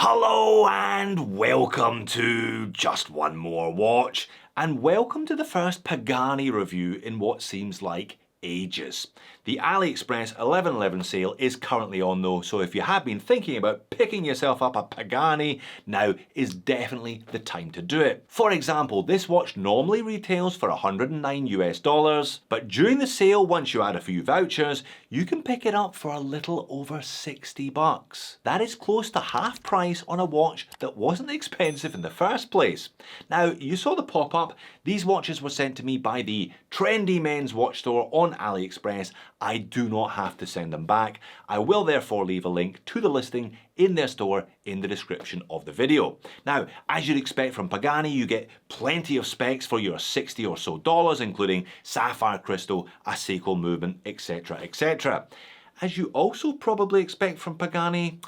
Hello and welcome to Just One More Watch, and welcome to the first Pagani review in what seems like ages. The AliExpress 11/11 sale is currently on though, so if you have been thinking about picking yourself up a Pagani, now is definitely the time to do it. For example, this watch normally retails for $109 US, but during the sale, once you add a few vouchers, you can pick it up for a little over $60. That is close to half price on a watch that wasn't expensive in the first place. Now, you saw the pop-up. These watches were sent to me by the Trendy Men's Watch Store on AliExpress. I do not have to send them back. I will therefore leave a link to the listing in their store in the description of the video. Now, as you'd expect from Pagani, you get plenty of specs for your $60 or so, including sapphire crystal, a Seiko movement, etc, etc. As you also probably expect from Pagani,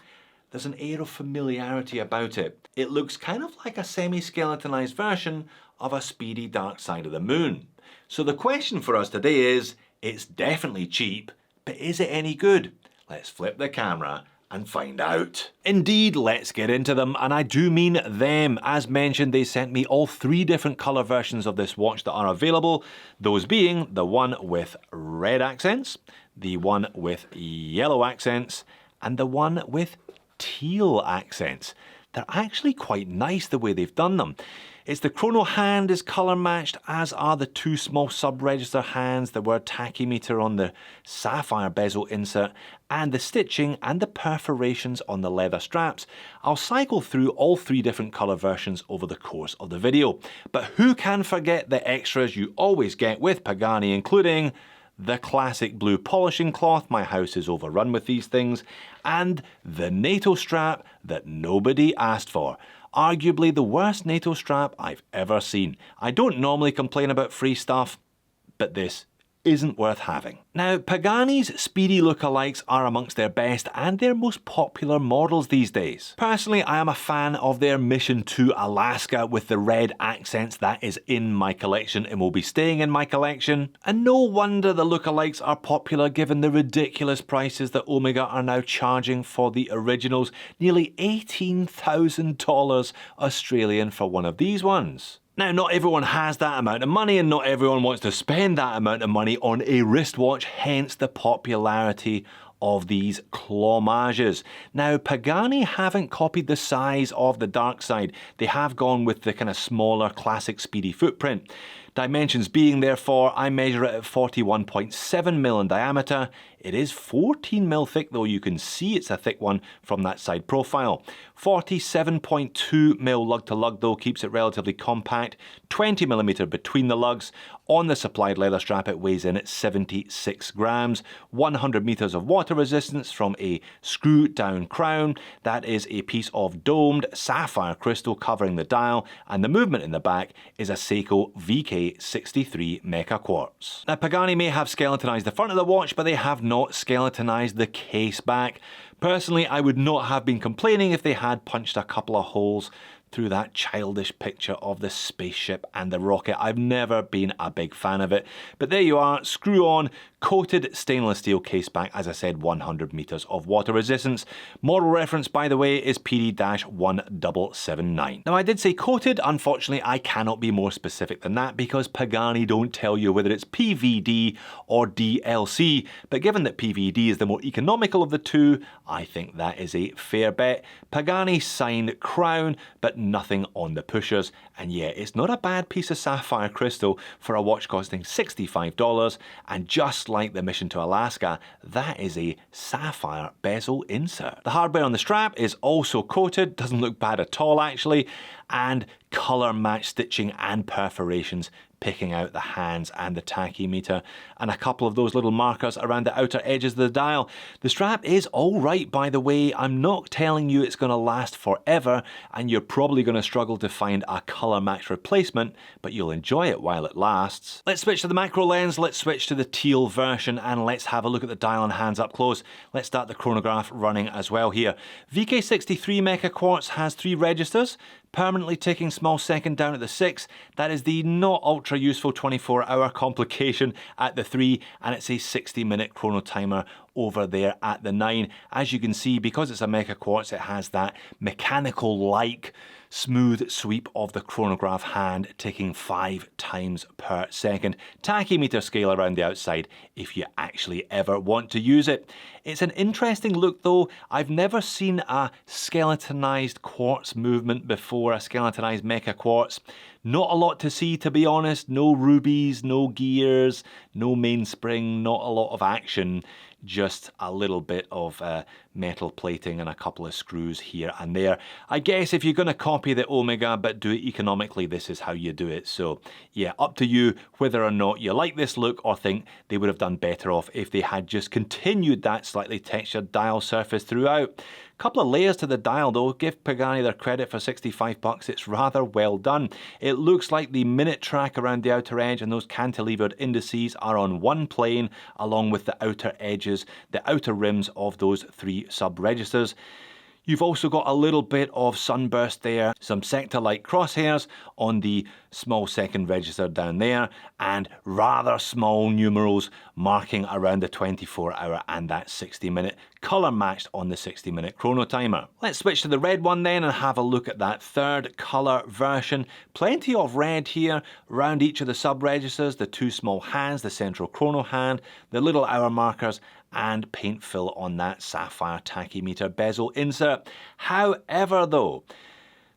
there's an air of familiarity about it. It looks kind of like a semi-skeletonized version of a speedy Dark Side of the Moon. So the question for us today is, it's definitely cheap, but is it any good? Let's flip the camera and find out. Indeed, let's get into them, and I do mean them. As mentioned, they sent me all three different colour versions of this watch that are available, those being the one with red accents, the one with yellow accents, and the one with teal accents. They're actually quite nice the way they've done them. It's the chrono hand is colour matched, as are the two small sub-register hands, the word tachymeter on the sapphire bezel insert, and the stitching and the perforations on the leather straps. I'll cycle through all three different colour versions over the course of the video. But who can forget the extras you always get with Pagani, including the classic blue polishing cloth, my house is overrun with these things, and the NATO strap that nobody asked for. Arguably the worst NATO strap I've ever seen. I don't normally complain about free stuff, but this isn't worth having. Now, Pagani's speedy lookalikes are amongst their best and their most popular models these days. Personally, I am a fan of their Mission to Alaska with the red accents. That is in my collection and will be staying in my collection. And no wonder the lookalikes are popular given the ridiculous prices that Omega are now charging for the originals. Nearly $18,000 Australian for one of these ones. Now, not everyone has that amount of money and not everyone wants to spend that amount of money on a wristwatch, hence the popularity of these clawmages. Now, Pagani haven't copied the size of the Dark Side. They have gone with the kind of smaller classic speedy footprint. Dimensions being therefore, I measure it at 41.7mm in diameter. It is 14mm thick though, you can see it's a thick one from that side profile. 47.2mm lug to lug though, keeps it relatively compact. 20mm between the lugs. On the supplied leather strap it weighs in at 76 grams. 100 meters of water resistance from a screw down crown. That is a piece of domed sapphire crystal covering the dial, and the movement in the back is a Seiko VK63 Mecha Quartz. Now, Pagani may have skeletonized the front of the watch, but they have not skeletonized the case back. Personally, I would not have been complaining if they had punched a couple of holes through that childish picture of the spaceship and the rocket. I've never been a big fan of it. But there you are, screw on, coated stainless steel case back, as I said, 100 meters of water resistance. Model reference, by the way, is PD-1779. Now, I did say coated. Unfortunately, I cannot be more specific than that because Pagani don't tell you whether it's PVD or DLC. But given that PVD is the more economical of the two, I think that is a fair bet. Pagani signed crown, but nothing on the pushers. And yeah, it's not a bad piece of sapphire crystal for a watch costing $65, and just like the Mission to Alaska, that is a sapphire bezel insert. The hardware on the strap is also coated, doesn't look bad at all actually, and colour matched stitching and perforations picking out the hands and the tachymeter, and a couple of those little markers around the outer edges of the dial. The strap is alright, by the way. I'm not telling you it's going to last forever, and you're probably going to struggle to find a colour matched replacement, but you'll enjoy it while it lasts. Let's switch to the macro lens, let's switch to the teal version, and let's have a look at the dial and hands up close. Let's start the chronograph running as well here. VK63 Mecha Quartz has 3 registers, permanently ticking small second down at the 6. That is the not ultra useful 24-hour complication at the 3, and it's a 60-minute chrono timer over there at the 9. As you can see, because it's a Mecha Quartz, it has that mechanical-like smooth sweep of the chronograph hand, ticking 5 times per second. Tachymeter scale around the outside if you actually ever want to use it. It's an interesting look though. I've never seen a skeletonized quartz movement before, a skeletonized Mecha Quartz. Not a lot to see, to be honest. No rubies, no gears, no mainspring, not a lot of action. Just a little bit of metal plating and a couple of screws here and there. I guess if you're going to copy the Omega but do it economically, this is how you do it. So yeah, up to you whether or not you like this look or think they would have done better off if they had just continued that slightly textured dial surface throughout. Couple of layers to the dial though. Give Pagani their credit for 65 bucks. It's rather well done. It looks like the minute track around the outer edge and those cantilevered indices are on one plane, along with the outer edges, the outer rims of those 3 sub-registers. You've also got a little bit of sunburst there, some sector-like crosshairs on the small second register down there, and rather small numerals marking around the 24-hour and that 60-minute, colour matched on the 60-minute chrono timer. Let's switch to the red one then and have a look at that third colour version. Plenty of red here around each of the sub-registers, the 2 small hands, the central chrono hand, the little hour markers, and paint fill on that sapphire tachymeter bezel insert. However though,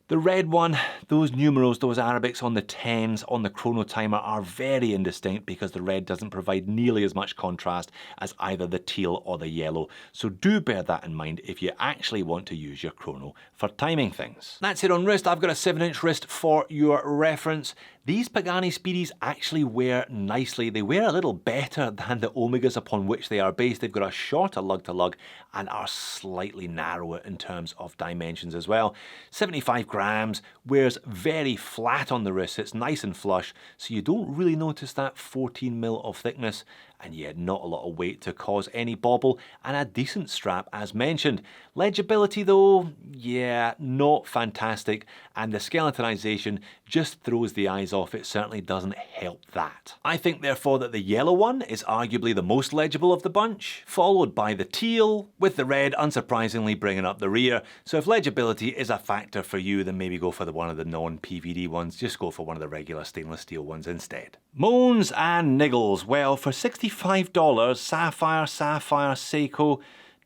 the red one, those numerals, those Arabics on the 10s on the chrono timer are very indistinct because the red doesn't provide nearly as much contrast as either the teal or the yellow. So do bear that in mind if you actually want to use your chrono for timing things. That's it on wrist. I've got a 7-inch wrist for your reference. These Pagani Speedies actually wear nicely. They wear a little better than the Omegas upon which they are based. They've got a shorter lug to lug and are slightly narrower in terms of dimensions as well. 75 grams, wears very flat on the wrist. It's nice and flush, so you don't really notice that 14 mil of thickness, and yet not a lot of weight to cause any bobble, and a decent strap as mentioned. Legibility though, yeah, not fantastic, and the skeletonization just throws the eyes off. It certainly doesn't help that. I think therefore that the yellow one is arguably the most legible of the bunch, followed by the teal, with the red unsurprisingly bringing up the rear. So if legibility is a factor for you, then maybe go for one of the non-PVD ones. Just go for one of the regular stainless steel ones instead. Moans and niggles. Well, for $65, Sapphire Seiko,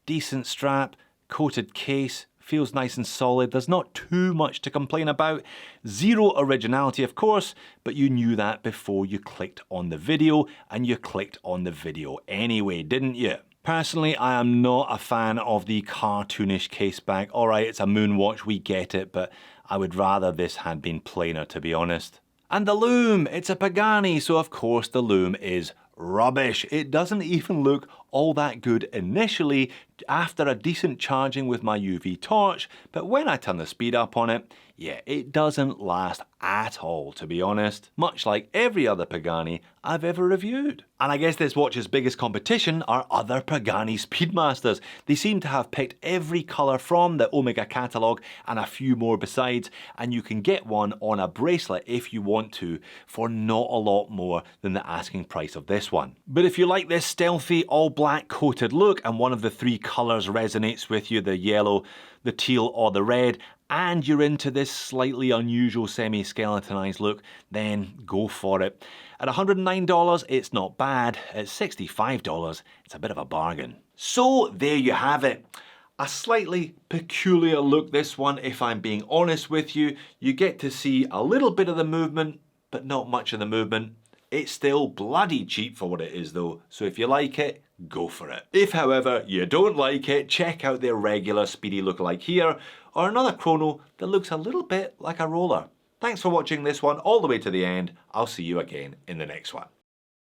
decent strap, coated case, feels nice and solid. There's not too much to complain about. Zero originality, of course, but you knew that before you clicked on the video, and you clicked on the video anyway, didn't you? Personally, I am not a fan of the cartoonish case back. Alright, it's a Moonwatch, we get it, but I would rather this had been plainer, to be honest. And the loom, it's a Pagani, so of course the loom is rubbish. It doesn't even look all that good initially after a decent charging with my UV torch, but when I turn the speed up on it, yeah, it doesn't last at all, to be honest. Much like every other Pagani I've ever reviewed. And I guess this watch's biggest competition are other Pagani Speedmasters. They seem to have picked every colour from the Omega catalogue and a few more besides, and you can get one on a bracelet if you want to for not a lot more than the asking price of this one. But if you like this stealthy all black coated look and one of the 3 colours resonates with you, the yellow, the teal or the red, and you're into this slightly unusual semi-skeletonized look, then go for it. At $109, it's not bad. At $65, it's a bit of a bargain. So there you have it. A slightly peculiar look, this one, if I'm being honest with you. You get to see a little bit of the movement, but not much of the movement. It's still bloody cheap for what it is though, so if you like it, go for it. If however you don't like it, check out their regular Speedy lookalike here, or another chrono that looks a little bit like a roller. Thanks for watching this one all the way to the end. I'll see you again in the next one.